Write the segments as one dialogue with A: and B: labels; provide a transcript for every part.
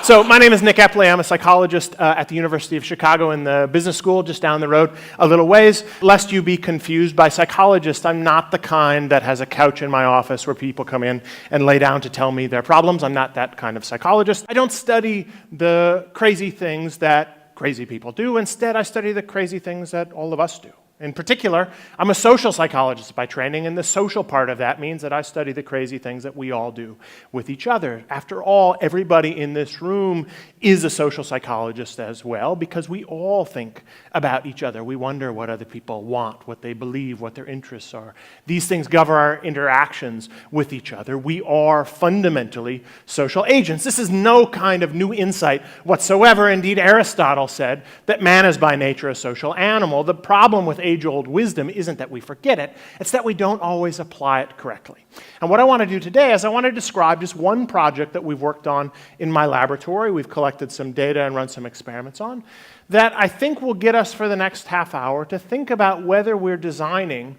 A: So my name is Nick Epley. I'm a psychologist at the University of Chicago in the business school just down the road a little ways. Lest you be confused by psychologists, I'm not the kind that has a couch in my office where people come in and lay down to tell me their problems. I'm not that kind of psychologist. I don't study the crazy things that crazy people do. Instead, I study the crazy things that all of us do. In particular, I'm a social psychologist by training, and the social part of that means that I study the crazy things that we all do with each other. After all, everybody in this room is a social psychologist as well, because we all think about each other. We wonder what other people want, what they believe, what their interests are. These things govern our interactions with each other. We are fundamentally social agents. This is no kind of new insight whatsoever. Indeed, Aristotle said that man is by nature a social animal. The problem with age-old wisdom isn't that we forget it, it's that we don't always apply it correctly. And what I want to do today is I want to describe just one project that we've worked on in my laboratory. We've collected some data and run some experiments on that I think will get us for the next half hour to think about whether we're designing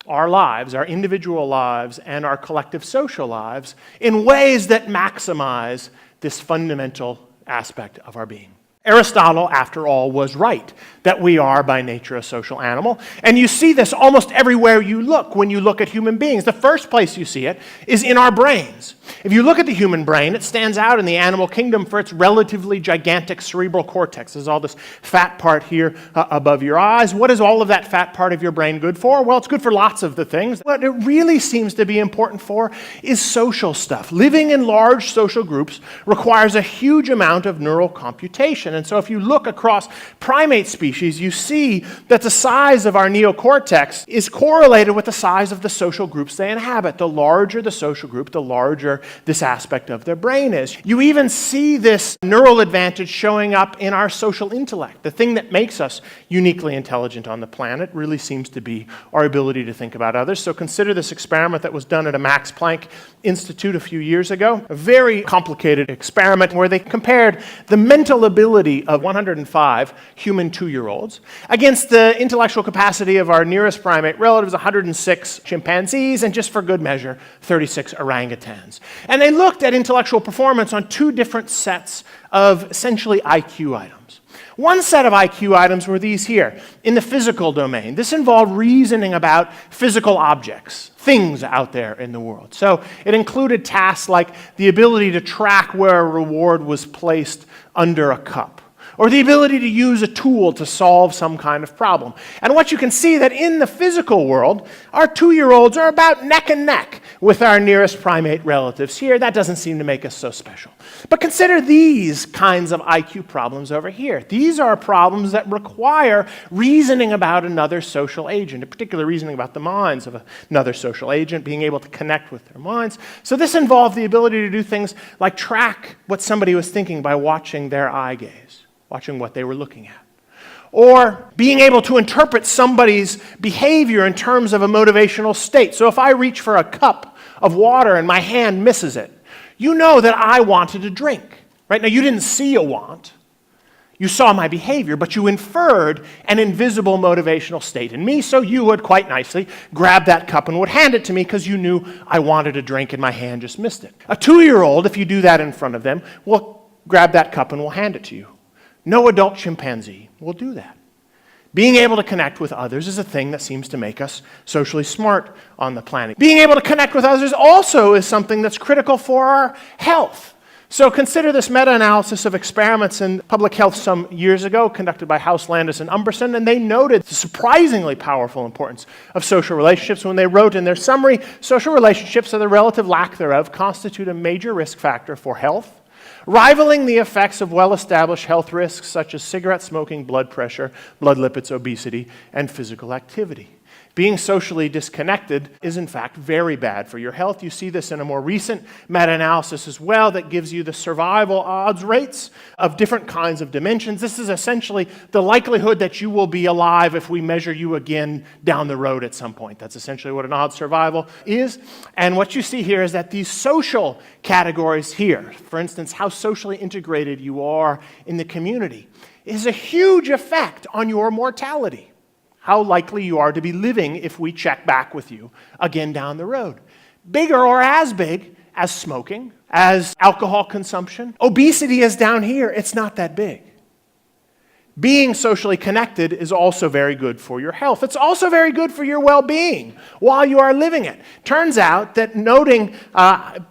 A: our lives, our individual lives, and our collective social lives in ways that maximize this fundamental aspect of our being. Aristotle, after all, was right that we are by nature a social animal. And you see this almost everywhere you look when you look at human beings. The first place you see it is in our brains. If you look at the human brain, it stands out in the animal kingdom for its relatively gigantic cerebral cortex. There's all this fat part here above your eyes. What is all of that fat part of your brain good for? Well, it's good for lots of the things. What it really seems to be important for is social stuff. Living in large social groups requires a huge amount of neural computation. And so if you look across primate species, you see that the size of our neocortex is correlated with the size of the social groups they inhabit. The larger the social group, the larger this aspect of their brain is. You even see this neural advantage showing up in our social intellect. The thing that makes us uniquely intelligent on the planet really seems to be our ability to think about others. So consider this experiment that was done at a Max Planck Institute a few years ago. A very complicated experiment where they compared the mental ability of 105 human 2-year-olds against the intellectual capacity of our nearest primate relatives, 106 chimpanzees, and just for good measure, 36 orangutans. And they looked at intellectual performance on two different sets of essentially IQ items. One set of IQ items were these here, in the physical domain. This involved reasoning about physical objects, things out there in the world. So it included tasks like the ability to track where a reward was placed under a cup, or the ability to use a tool to solve some kind of problem. And what you can see that in the physical world, our 2-year-olds are about neck and neck with our nearest primate relatives here. That doesn't seem to make us so special. But consider these kinds of IQ problems over here. These are problems that require reasoning about another social agent, in particular reasoning about the minds of another social agent, being able to connect with their minds. So this involved the ability to do things like track what somebody was thinking by watching their eye gaze, watching what they were looking at. Or being able to interpret somebody's behavior in terms of a motivational state. So if I reach for a cup of water and my hand misses it, you know that I wanted a drink. Right? Now, you didn't see a want. You saw my behavior, but you inferred an invisible motivational state in me, so you would quite nicely grab that cup and would hand it to me because you knew I wanted a drink and my hand just missed it. A 2-year-old, if you do that in front of them, will grab that cup and will hand it to you. No adult chimpanzee will do that. Being able to connect with others is a thing that seems to make us socially smart on the planet. Being able to connect with others also is something that's critical for our health. So consider this meta-analysis of experiments in public health some years ago conducted by House, Landis, and Umberson, and they noted the surprisingly powerful importance of social relationships when they wrote in their summary, social relationships or the relative lack thereof constitute a major risk factor for health, rivaling the effects of well-established health risks such as cigarette smoking, blood pressure, blood lipids, obesity, and physical activity. Being socially disconnected is in fact very bad for your health. You see this in a more recent meta-analysis as well that gives you the survival odds rates of different kinds of dimensions. This is essentially the likelihood that you will be alive if we measure you again down the road at some point. That's essentially what an odds survival is. And what you see here is that these social categories here, for instance, how socially integrated you are in the community, is a huge effect on your mortality. How likely you are to be living if we check back with you again down the road. Bigger or as big as smoking as alcohol consumption. Obesity is down here. It's not that big. Being socially connected is also very good for your health. It's also very good for your well-being while you are living it. Turns out that noting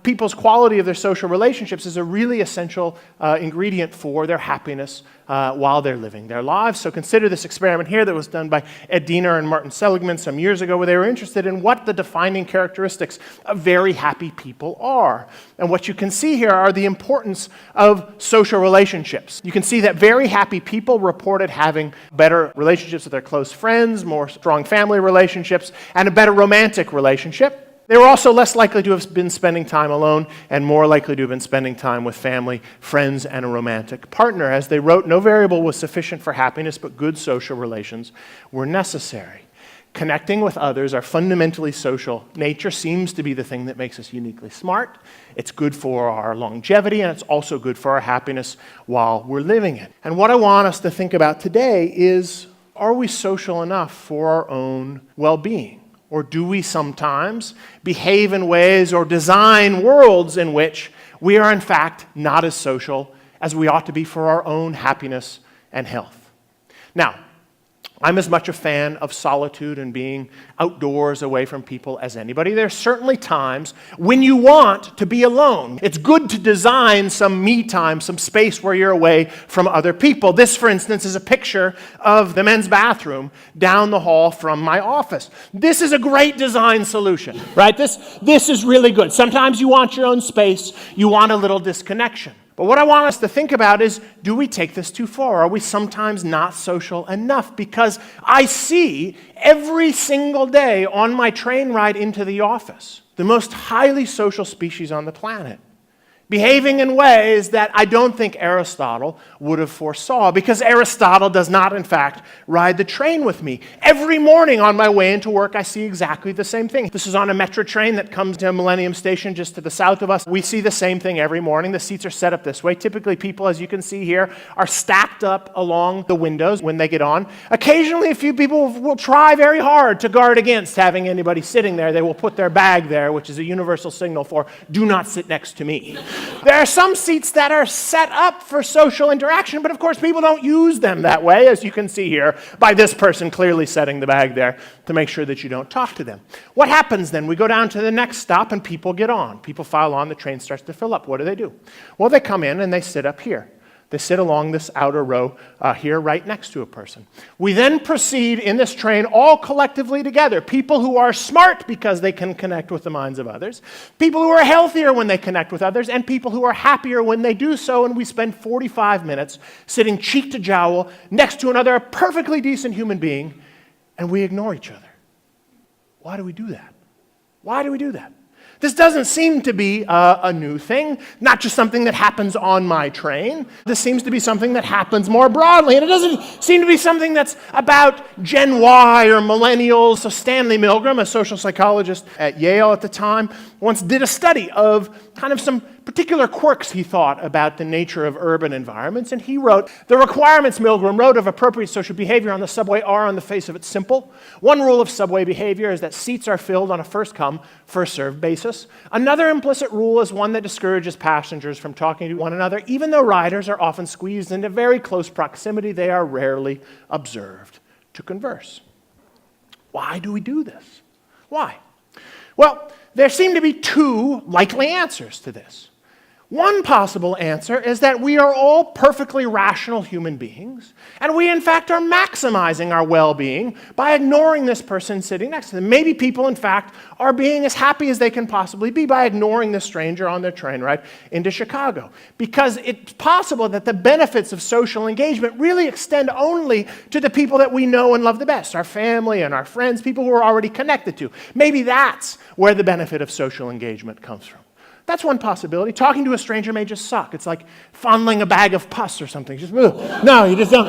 A: people's quality of their social relationships is a really essential ingredient for their happiness while they're living their lives. So consider this experiment here that was done by Ed Diener and Martin Seligman some years ago, where they were interested in what the defining characteristics of very happy people are. And what you can see here are the importance of social relationships. You can see that very happy people reported having better relationships with their close friends, more strong family relationships, and a better romantic relationship. They were also less likely to have been spending time alone and more likely to have been spending time with family, friends, and a romantic partner. As they wrote, no variable was sufficient for happiness, but good social relations were necessary. Connecting with others, our fundamentally social nature, seems to be the thing that makes us uniquely smart. It's good for our longevity, and it's also good for our happiness while we're living it. And what I want us to think about today is, are we social enough for our own well-being? Or do we sometimes behave in ways or design worlds in which we are in fact not as social as we ought to be for our own happiness and health? Now, I'm as much a fan of solitude and being outdoors away from people as anybody. There's certainly times when you want to be alone. It's good to design some me time, some space where you're away from other people. This, for instance, is a picture of the men's bathroom down the hall from my office. This is a great design solution, right? This is really good. Sometimes you want your own space. You want a little disconnection. But what I want us to think about is, do we take this too far? Are we sometimes not social enough? Because I see every single day on my train ride into the office the most highly social species on the planet, behaving in ways that I don't think Aristotle would have foresaw, because Aristotle does not, in fact, ride the train with me. Every morning on my way into work, I see exactly the same thing. This is on a Metra train that comes to Millennium Station just to the south of us. We see the same thing every morning. The seats are set up this way. Typically, people, as you can see here, are stacked up along the windows when they get on. Occasionally, a few people will try very hard to guard against having anybody sitting there. They will put their bag there, which is a universal signal for, do not sit next to me. There are some seats that are set up for social interaction, but of course people don't use them that way, as you can see here, by this person clearly setting the bag there to make sure that you don't talk to them. What happens then? We go down to the next stop and people get on. People file on, the train starts to fill up. What do? Well, they come in and they sit up here. They sit along this outer row here right next to a person. We then proceed in this train all collectively together. People who are smart because they can connect with the minds of others. People who are healthier when they connect with others. And people who are happier when they do so. And we spend 45 minutes sitting cheek to jowl next to another perfectly decent human being. And we ignore each other. Why do we do that? Why do we do that? This doesn't seem to be a new thing, not just something that happens on my train. This seems to be something that happens more broadly, and it doesn't seem to be something that's about Gen Y or millennials. So Stanley Milgram, a social psychologist at Yale at the time, once did a study of kind of some particular quirks he thought about the nature of urban environments, and he wrote, the requirements, Milgram wrote, of appropriate social behavior on the subway are, on the face of it, simple. One rule of subway behavior is that seats are filled on a first-come, first-served basis. Another implicit rule is one that discourages passengers from talking to one another. Even though riders are often squeezed into very close proximity, they are rarely observed to converse. Why do we do this? Why? Well, there seem to be two likely answers to this. One possible answer is that we are all perfectly rational human beings, and we in fact are maximizing our well-being by ignoring this person sitting next to them. Maybe people in fact are being as happy as they can possibly be by ignoring this stranger on their train ride into Chicago, because it's possible that the benefits of social engagement really extend only to the people that we know and love the best, our family and our friends, people who we're already connected to. Maybe that's where the benefit of social engagement comes from. That's one possibility. Talking to a stranger may just suck. It's like fondling a bag of pus or something. Just, no, you just don't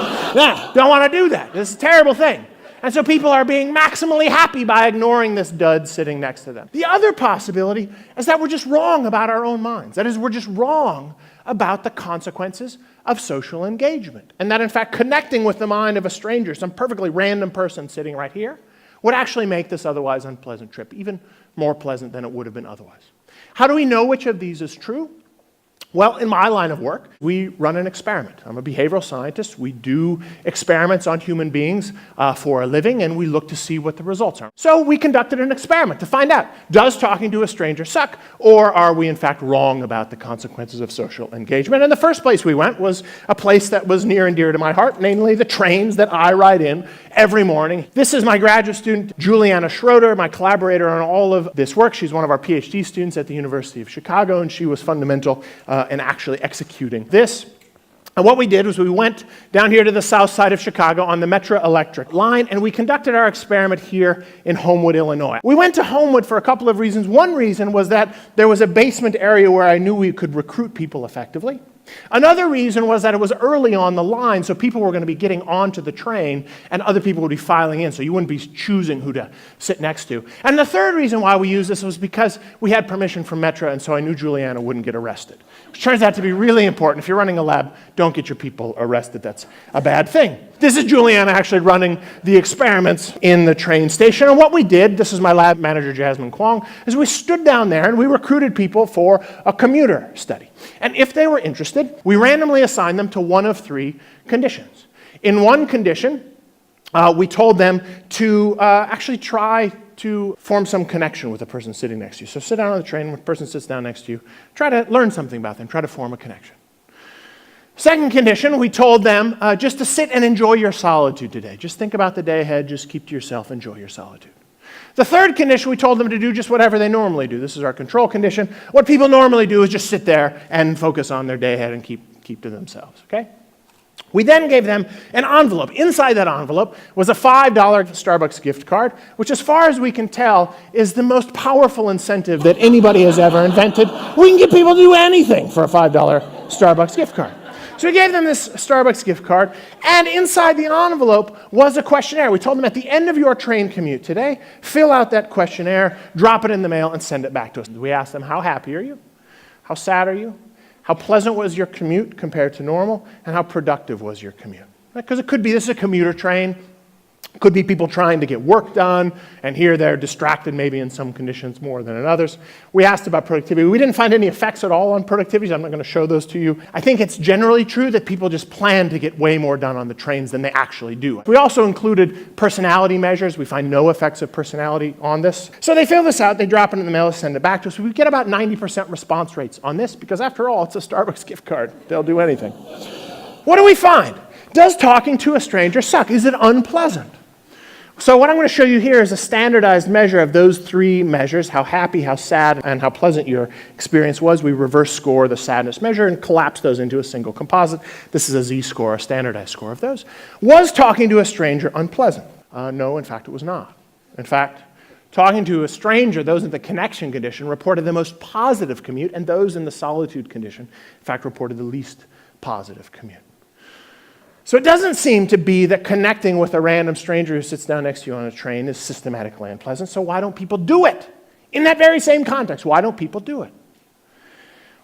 A: want to do that. It's a terrible thing. And so people are being maximally happy by ignoring this dud sitting next to them. The other possibility is that we're just wrong about our own minds. That is, we're just wrong about the consequences of social engagement. And that, in fact, connecting with the mind of a stranger, some perfectly random person sitting right here, would actually make this otherwise unpleasant trip even more pleasant than it would have been otherwise. How do we know which of these is true? Well, in my line of work, we run an experiment. I'm a behavioral scientist. We do experiments on human beings for a living, and we look to see what the results are. So we conducted an experiment to find out, does talking to a stranger suck, or are we in fact wrong about the consequences of social engagement? And the first place we went was a place that was near and dear to my heart, namely the trains that I ride in every morning. This is my graduate student, Juliana Schroeder, my collaborator on all of this work. She's one of our PhD students at the University of Chicago, and she was fundamental in actually executing this. And what we did was we went down here to the south side of Chicago on the Metra electric line, and we conducted our experiment here in Homewood, Illinois. We went to Homewood for a couple of reasons. One reason was that there was a basement area where I knew we could recruit people effectively. Another reason was that it was early on the line, so people were going to be getting onto the train, and other people would be filing in, so you wouldn't be choosing who to sit next to. And the third reason why we used this was because we had permission from Metra, and so I knew Juliana wouldn't get arrested. Which turns out to be really important. If you're running a lab, don't get your people arrested. That's a bad thing. This is Juliana actually running the experiments in the train station. And what we did, this is my lab manager, Jasmine Kwong, is we stood down there and we recruited people for a commuter study. And if they were interested, we randomly assigned them to one of three conditions. In one condition, we told them to actually try to form some connection with the person sitting next to you. So sit down on the train, when the person sits down next to you, try to learn something about them, try to form a connection. Second condition, we told them just to sit and enjoy your solitude today. Just think about the day ahead, just keep to yourself, enjoy your solitude. The third condition, we told them to do just whatever they normally do. This is our control condition. What people normally do is just sit there and focus on their day ahead and keep to themselves, okay? We then gave them an envelope. Inside that envelope was a $5 Starbucks gift card, which as far as we can tell is the most powerful incentive that anybody has ever invented. We can get people to do anything for a $5 Starbucks gift card. So we gave them this Starbucks gift card, and inside the envelope was a questionnaire. We told them at the end of your train commute today, fill out that questionnaire, drop it in the mail, and send it back to us. We asked them, how happy are you? How sad are you? How pleasant was your commute compared to normal? And how productive was your commute? Because it could be, this is a commuter train. It could be people trying to get work done, and here they're distracted maybe in some conditions more than in others. We asked about productivity. We didn't find any effects at all on productivity. I'm not going to show those to you. I think it's generally true that people just plan to get way more done on the trains than they actually do. We also included personality measures. We find no effects of personality on this. So they fill this out, they drop it in the mail, send it back to us. We get about 90% response rates on this because after all, it's a Starbucks gift card. They'll do anything. What do we find? Does talking to a stranger suck? Is it unpleasant? So what I'm going to show you here is a standardized measure of those three measures, how happy, how sad, and how pleasant your experience was. We reverse score the sadness measure and collapse those into a single composite. This is a z-score, a standardized score of those. Was talking to a stranger unpleasant? No, in fact, it was not. In fact, talking to a stranger, those in the connection condition, reported the most positive commute, and those in the solitude condition, in fact, reported the least positive commute. So it doesn't seem to be that connecting with a random stranger who sits down next to you on a train is systematically unpleasant, so why don't people do it? In that very same context, why don't people do it?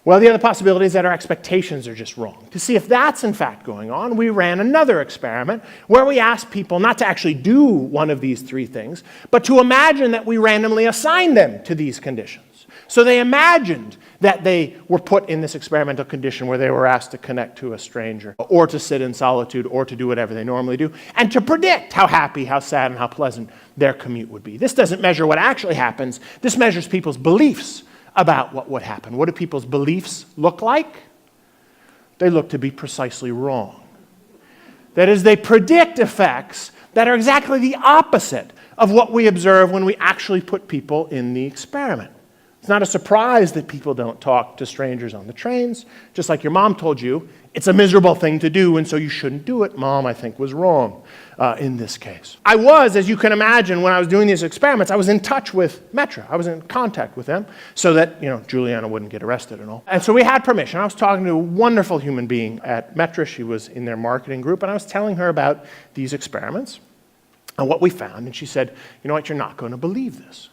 A: Well, the other possibility is that our expectations are just wrong. To see if that's in fact going on, we ran another experiment where we asked people not to actually do one of these three things, but to imagine that we randomly assigned them to these conditions. So they imagined that they were put in this experimental condition where they were asked to connect to a stranger or to sit in solitude or to do whatever they normally do and to predict how happy, how sad, and how pleasant their commute would be. This doesn't measure what actually happens. This measures people's beliefs about what would happen. What do people's beliefs look like? They look to be precisely wrong. That is, they predict effects that are exactly the opposite of what we observe when we actually put people in the experiment. It's not a surprise that people don't talk to strangers on the trains. Just like your mom told you, it's a miserable thing to do, and so you shouldn't do it. Mom, I think, was wrong in this case. I was, as you can imagine, when I was doing these experiments, I was in touch with Metra. I was in contact with them so that, Juliana wouldn't get arrested and all. And so we had permission. I was talking to a wonderful human being at Metra. She was in their marketing group, and I was telling her about these experiments and what we found. And she said, you know what, you're not going to believe this.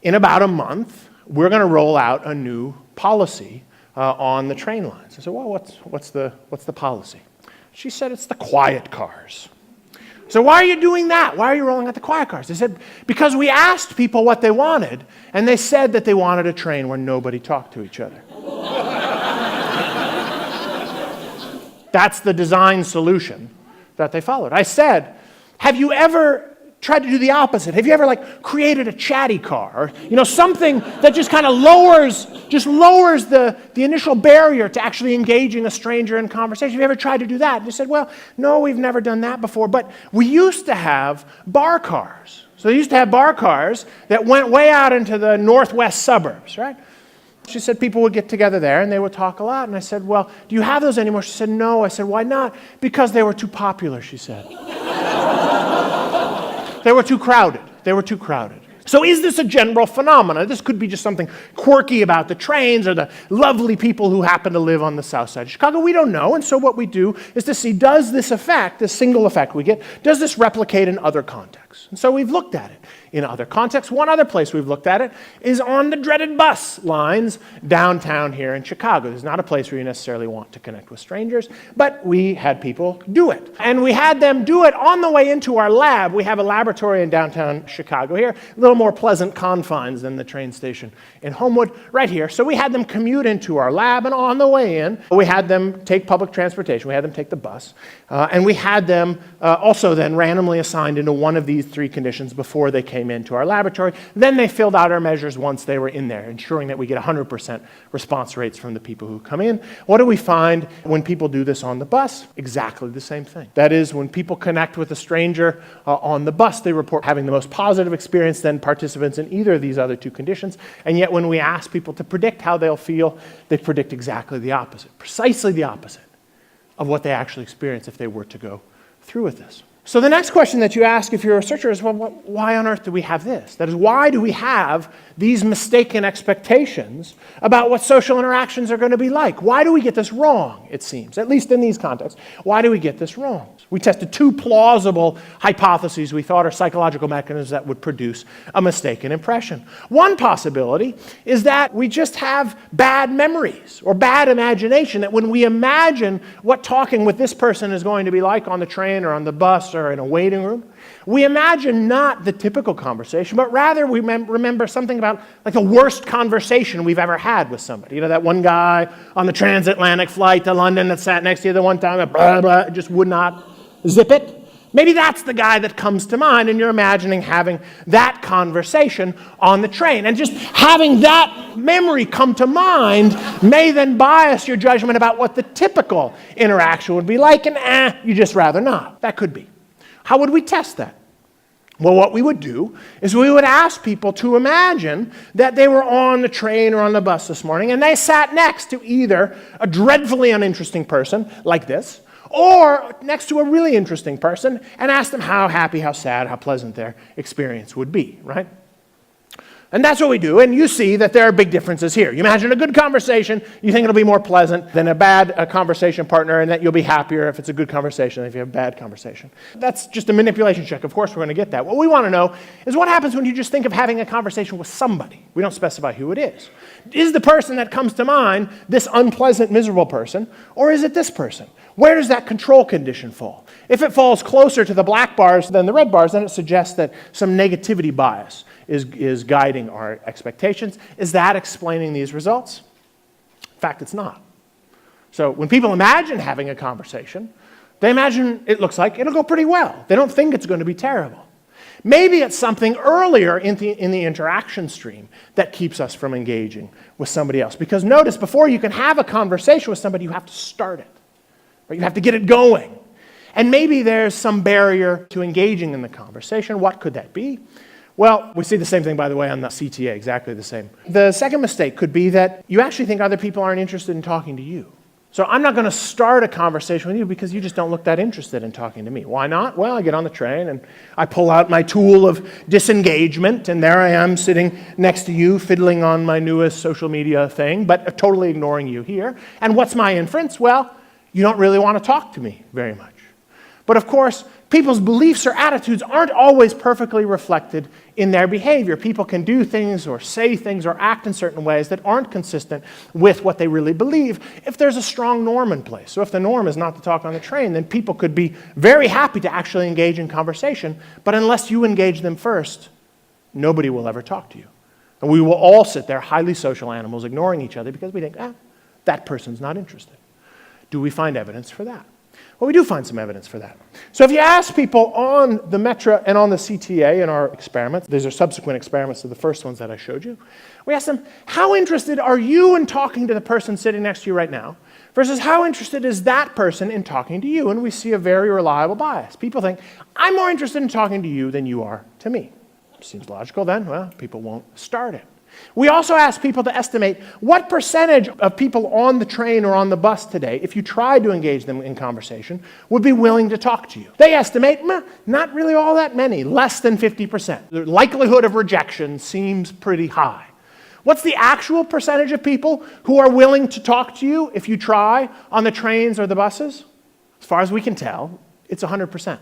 A: In about a month, we're going to roll out a new policy on the train lines. I said, well, what's the policy? She said, it's the quiet cars. So why are you doing that? Why are you rolling out the quiet cars? They said, because we asked people what they wanted, and they said that they wanted a train where nobody talked to each other. That's the design solution that they followed. I said, have you ever tried to do the opposite? Have you ever created a chatty car, or something that just kind of lowers the initial barrier to actually engaging a stranger in conversation? Have you ever tried to do that? And they said, well, no, we've never done that before, but we used to have bar cars. So they used to have bar cars that went way out into the northwest suburbs, right? She said people would get together there and they would talk a lot. And I said, well, do you have those anymore? She said, no. I said, why not? Because they were too popular, she said. They were too crowded. They were too crowded. So is this a general phenomenon? This could be just something quirky about the trains or the lovely people who happen to live on the south side of Chicago. We don't know. And so what we do is to see, does this effect, this single effect we get, does this replicate in other contexts? And so we've looked at it in other contexts. One other place we've looked at it is on the dreaded bus lines downtown here in Chicago. There's not a place where you necessarily want to connect with strangers, but we had people do it. And we had them do it on the way into our lab. We have a laboratory in downtown Chicago here, a little more pleasant confines than the train station in Homewood, right here. So we had them commute into our lab, and on the way in, we had them take public transportation. We had them take the bus, and we had them also then randomly assigned into one of these three conditions before they came into our laboratory. Then they filled out our measures once they were in there, ensuring that we get 100% response rates from the people who come in. What do we find when people do this on the bus? Exactly the same thing. That is, when people connect with a stranger on the bus, they report having the most positive experience than participants in either of these other two conditions. And yet when we ask people to predict how they'll feel, they predict exactly the opposite, precisely the opposite of what they actually experience if they were to go through with this. So the next question that you ask if you're a researcher is, well, why on earth do we have this? That is, why do we have these mistaken expectations about what social interactions are going to be like? Why do we get this wrong, it seems, at least in these contexts? Why do we get this wrong? We tested two plausible hypotheses we thought are psychological mechanisms that would produce a mistaken impression. One possibility is that we just have bad memories or bad imagination, that when we imagine what talking with this person is going to be like on the train or on the bus or in a waiting room, we imagine not the typical conversation, but rather we remember something about like the worst conversation we've ever had with somebody. You know, that one guy on the transatlantic flight to London that sat next to you the one time, blah, blah, just would not zip it. Maybe that's the guy that comes to mind, and you're imagining having that conversation on the train. And just having that memory come to mind may then bias your judgment about what the typical interaction would be like, and you just rather not. That could be. How would we test that? Well, what we would do is we would ask people to imagine that they were on the train or on the bus this morning, and they sat next to either a dreadfully uninteresting person like this, or next to a really interesting person, and ask them how happy, how sad, how pleasant their experience would be, right? And that's what we do, and you see that there are big differences here. You imagine a good conversation, you think it'll be more pleasant than a bad conversation partner, and that you'll be happier if it's a good conversation than if you have a bad conversation. That's just a manipulation check. Of course we're going to get that. What we want to know is what happens when you just think of having a conversation with somebody. We don't specify who it is. Is the person that comes to mind this unpleasant, miserable person, or is it this person? Where does that control condition fall? If it falls closer to the black bars than the red bars, then it suggests that some negativity bias is guiding our expectations. Is that explaining these results? In fact, it's not. So when people imagine having a conversation, they imagine it looks like it'll go pretty well. They don't think it's going to be terrible. Maybe it's something earlier in the interaction stream that keeps us from engaging with somebody else. Because notice, before you can have a conversation with somebody, you have to start it. Right? You have to get it going. And maybe there's some barrier to engaging in the conversation. What could that be? Well, we see the same thing, by the way, on the CTA, exactly the same. The second mistake could be that you actually think other people aren't interested in talking to you. So I'm not going to start a conversation with you because you just don't look that interested in talking to me. Why not? Well, I get on the train and I pull out my tool of disengagement, and there I am sitting next to you fiddling on my newest social media thing, but totally ignoring you here. And what's my inference? Well, you don't really want to talk to me very much. But of course, people's beliefs or attitudes aren't always perfectly reflected in their behavior. People can do things or say things or act in certain ways that aren't consistent with what they really believe if there's a strong norm in place. So if the norm is not to talk on the train, then people could be very happy to actually engage in conversation, but unless you engage them first, nobody will ever talk to you. And we will all sit there, highly social animals, ignoring each other because we think, that person's not interested. Do we find evidence for that? Well, we do find some evidence for that. So if you ask people on the Metra and on the CTA in our experiments, these are subsequent experiments to the first ones that I showed you, we ask them, how interested are you in talking to the person sitting next to you right now versus how interested is that person in talking to you? And we see a very reliable bias. People think, I'm more interested in talking to you than you are to me. Seems logical then. Well, people won't start it. We also ask people to estimate what percentage of people on the train or on the bus today, if you tried to engage them in conversation, would be willing to talk to you. They estimate, not really all that many, less than 50%. The likelihood of rejection seems pretty high. What's the actual percentage of people who are willing to talk to you if you try on the trains or the buses? As far as we can tell, it's 100%.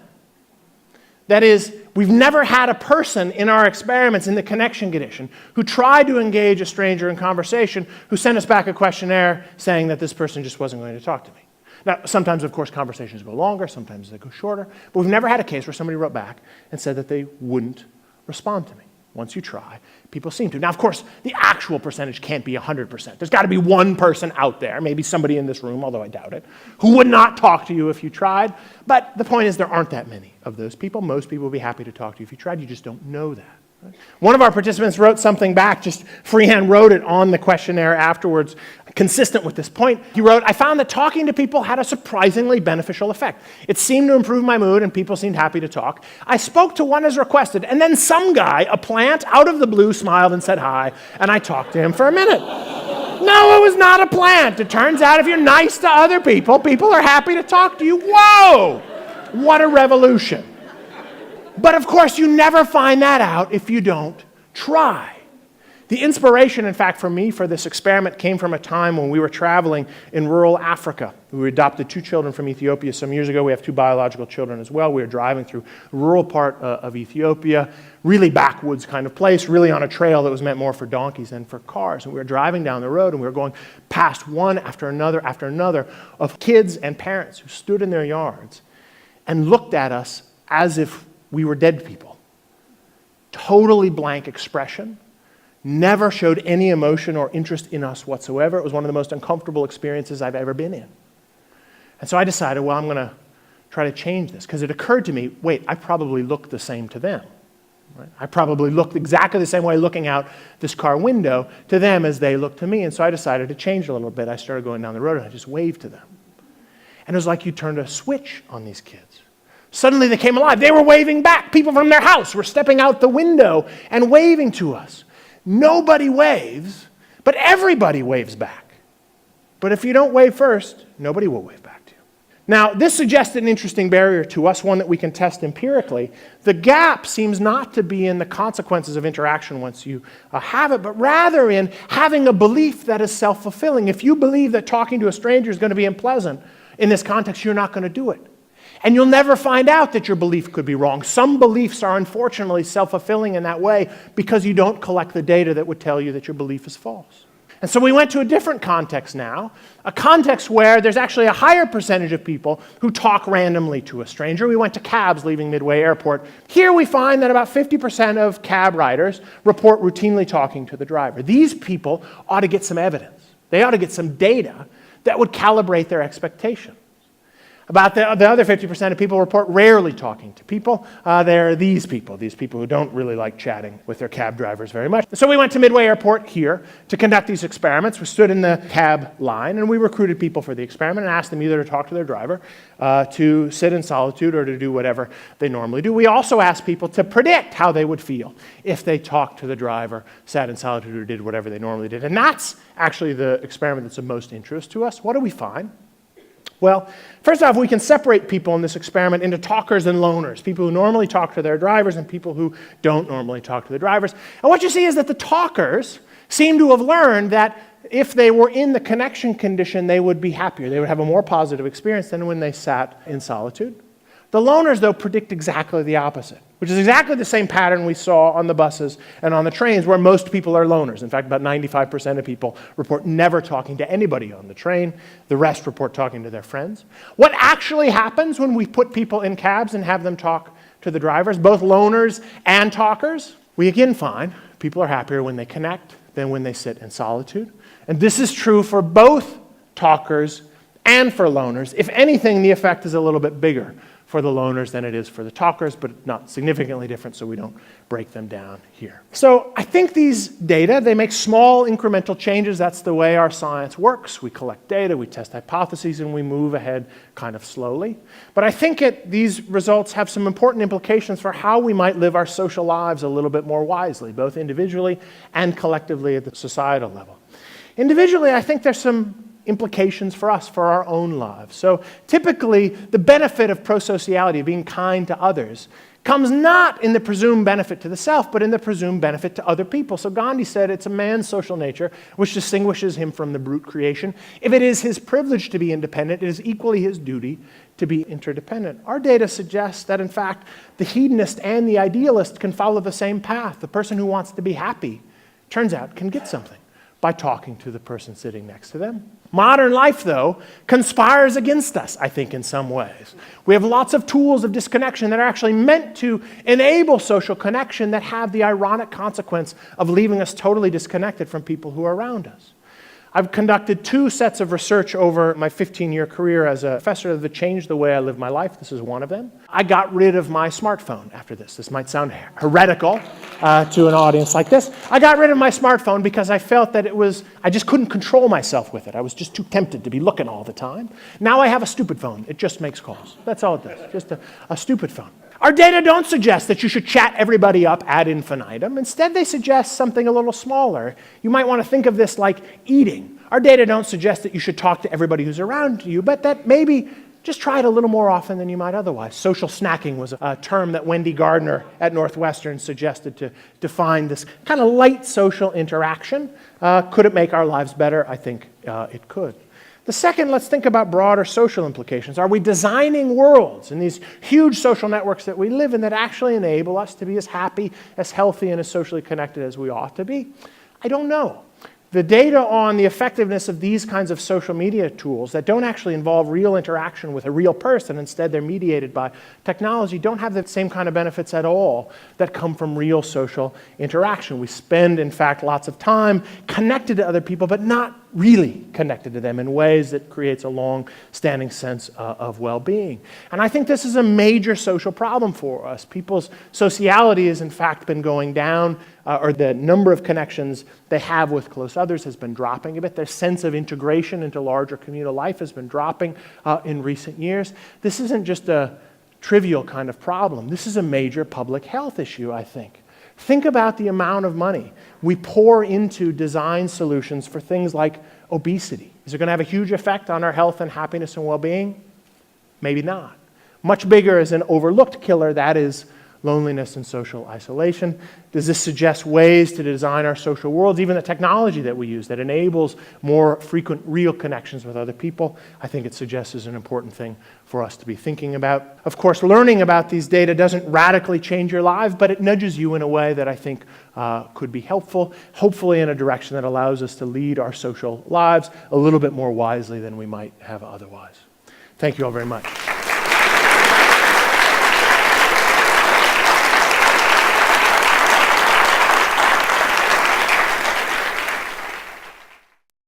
A: That is, we've never had a person in our experiments in the connection condition who tried to engage a stranger in conversation who sent us back a questionnaire saying that this person just wasn't going to talk to me. Now, sometimes, of course, conversations go longer, sometimes they go shorter, but we've never had a case where somebody wrote back and said that they wouldn't respond to me. Once you try, people seem to. Now, of course, the actual percentage can't be 100%. There's got to be one person out there, maybe somebody in this room, although I doubt it, who would not talk to you if you tried. But the point is there aren't that many of those people. Most people will be happy to talk to you if you tried. You just don't know that. Right? One of our participants wrote something back, just freehand wrote it on the questionnaire afterwards, consistent with this point. He wrote, I found that talking to people had a surprisingly beneficial effect. It seemed to improve my mood and people seemed happy to talk. I spoke to one as requested, and then some guy, a plant, out of the blue smiled and said hi, and I talked to him for a minute. No, it was not a plant. It turns out if you're nice to other people, people are happy to talk to you. Whoa! What a revolution. But of course, you never find that out if you don't try. The inspiration, in fact, for me for this experiment came from a time when we were traveling in rural Africa. We adopted 2 children from Ethiopia some years ago. We have 2 biological children as well. We were driving through the rural part of Ethiopia, really backwoods kind of place, really on a trail that was meant more for donkeys than for cars. And we were driving down the road and we were going past one after another of kids and parents who stood in their yards and looked at us as if we were dead people. Totally blank expression. Never showed any emotion or interest in us whatsoever. It was one of the most uncomfortable experiences I've ever been in. And so I decided, well, I'm going to try to change this, because it occurred to me, wait, I probably look the same to them. Right? I probably looked exactly the same way looking out this car window to them as they look to me. And so I decided to change a little bit. I started going down the road and I just waved to them. And it was like you turned a switch on these kids. Suddenly they came alive. They were waving back. People from their house were stepping out the window and waving to us. Nobody waves, but everybody waves back. But if you don't wave first, nobody will wave back to you. Now, this suggested an interesting barrier to us, one that we can test empirically. The gap seems not to be in the consequences of interaction once you have it, but rather in having a belief that is self-fulfilling. If you believe that talking to a stranger is going to be unpleasant in this context, you're not going to do it. And you'll never find out that your belief could be wrong. Some beliefs are unfortunately self-fulfilling in that way because you don't collect the data that would tell you that your belief is false. And so we went to a different context now, a context where there's actually a higher percentage of people who talk randomly to a stranger. We went to cabs leaving Midway Airport. Here we find that about 50% of cab riders report routinely talking to the driver. These people ought to get some evidence. They ought to get some data that would calibrate their expectations. About the other 50% of people report rarely talking to people. They're these people who don't really like chatting with their cab drivers very much. So we went to Midway Airport here to conduct these experiments. We stood in the cab line and we recruited people for the experiment and asked them either to talk to their driver, to sit in solitude, or to do whatever they normally do. We also asked people to predict how they would feel if they talked to the driver, sat in solitude, or did whatever they normally did. And that's actually the experiment that's of most interest to us. What do we find? Well, first off, we can separate people in this experiment into talkers and loners, people who normally talk to their drivers and people who don't normally talk to the drivers. And what you see is that the talkers seem to have learned that if they were in the connection condition, they would be happier. They would have a more positive experience than when they sat in solitude. The loners, though, predict exactly the opposite, which is exactly the same pattern we saw on the buses and on the trains, where most people are loners. In fact, about 95% of people report never talking to anybody on the train. The rest report talking to their friends. What actually happens when we put people in cabs and have them talk to the drivers, both loners and talkers? We again find people are happier when they connect than when they sit in solitude. And this is true for both talkers and for loners. If anything, the effect is a little bit bigger for the loners than it is for the talkers, but not significantly different, so we don't break them down here. So I think these data, they make small incremental changes. That's the way our science works. We collect data, we test hypotheses, and we move ahead kind of slowly. But I think these results have some important implications for how we might live our social lives a little bit more wisely, both individually and collectively at the societal level. Individually, I think there's some implications for us, for our own lives. So typically, the benefit of prosociality, being kind to others, comes not in the presumed benefit to the self, but in the presumed benefit to other people. So Gandhi said it's a man's social nature which distinguishes him from the brute creation. If it is his privilege to be independent, it is equally his duty to be interdependent. Our data suggests that, in fact, the hedonist and the idealist can follow the same path. The person who wants to be happy, turns out, can get something by talking to the person sitting next to them. Modern life, though, conspires against us, I think, in some ways. We have lots of tools of disconnection that are actually meant to enable social connection that have the ironic consequence of leaving us totally disconnected from people who are around us. I've conducted 2 sets of research over my 15-year career as a professor that changed the way I live my life. This is one of them. I got rid of my smartphone after this. This might sound heretical to an audience like this. I got rid of my smartphone because I felt that I just couldn't control myself with it. I was just too tempted to be looking all the time. Now I have a stupid phone. It just makes calls. That's all it does, just a stupid phone. Our data don't suggest that you should chat everybody up ad infinitum. Instead, they suggest something a little smaller. You might want to think of this like eating. Our data don't suggest that you should talk to everybody who's around you, but that maybe just try it a little more often than you might otherwise. Social snacking was a term that Wendy Gardner at Northwestern suggested to define this kind of light social interaction. Could it make our lives better? I think it could. The second, let's think about broader social implications. Are we designing worlds in these huge social networks that we live in that actually enable us to be as happy, as healthy, and as socially connected as we ought to be? I don't know. The data on the effectiveness of these kinds of social media tools that don't actually involve real interaction with a real person, instead they're mediated by technology, don't have the same kind of benefits at all that come from real social interaction. We spend, in fact, lots of time connected to other people, but not really connected to them in ways that creates a long-standing sense of well-being. And I think this is a major social problem for us. People's sociality has, in fact, been going down, or the number of connections they have with close others has been dropping a bit. Their sense of integration into larger communal life has been dropping in recent years. This isn't just a trivial kind of problem. This is a major public health issue, I think. Think about the amount of money we pour into design solutions for things like obesity. Is it going to have a huge effect on our health and happiness and well-being? Maybe not. Much bigger is an overlooked killer, that is loneliness and social isolation. Does this suggest ways to design our social worlds, even the technology that we use that enables more frequent real connections with other people? I think it suggests is an important thing for us to be thinking about. Of course, learning about these data doesn't radically change your life, but it nudges you in a way that I think could be helpful, hopefully in a direction that allows us to lead our social lives a little bit more wisely than we might have otherwise. Thank you all very much.